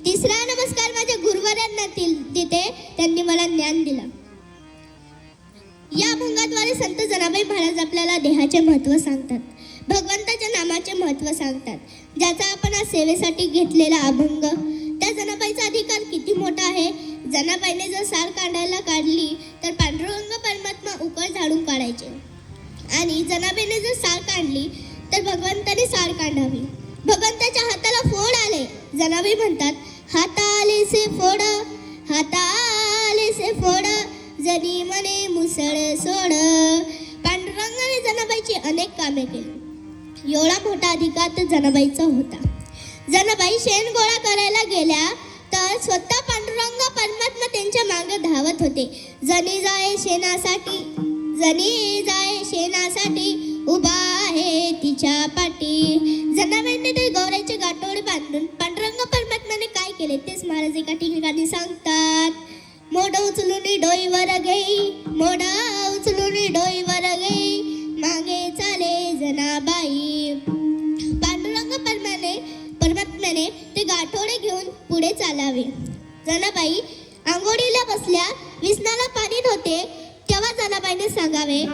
तिसरा नमस्कार माझ्या गुरुवरांना देते, त्यांनी मला ज्ञान दिलं. या अभंगाद्वारे संत जनाबाई महाराज आपल्याला देहाचे महत्त्व सांगतात, भगवंताच्या नामाचे महत्त्व सांगतात. ज्याचा आपण आज सेवेसाठी घेतलेला अभंग, त्या जनाबाईचा अधिकार किती मोठा आहे. जनाबाईने जर सार काढायला काढली तर पांडुरंग परमात्मा उकळ झाडून काढायचे, आणि जनाबाईने जर सार काढली तर भगवंताने सार काढावी. भगवंताच्या हाताला फोड आले. जनाबाई म्हणतात, हाताले से फोड, हाताले से फोड, जनी मने मुसळ सोड. पांडुरंगाने जनाबाईची अनेक कामे केली. एवढा मोठा अधिकार तर जनाबाईचा होता. जनाबाई शेण गोळा करायला गेल्या तर स्वतः पांडुरंग परमात्मा त्यांच्या मागे धावत होते. जनी जाय शेणासाठी, जनी जाय शेणासाठी, उभा आहे तिच्या पाठी. जनाबाईंनी ते गौराईचे गाठोडे बांधून पांडुरंग परमात्माने काय केले तेच महाराज एका ठिकाणी सांगतात. मोढ उचलून डोईवर घेई, मोढ उचलून डोईवर घेई, मागे चाले जनाबाई. पांडुरंग परमात्म्याने ते गाठोडे घेऊन पुढे चालावे. जनाबाई आंघोळीला बसल्या, विसनाला पाणी नव्हते, तेव्हा जनाबाईने सांगावे,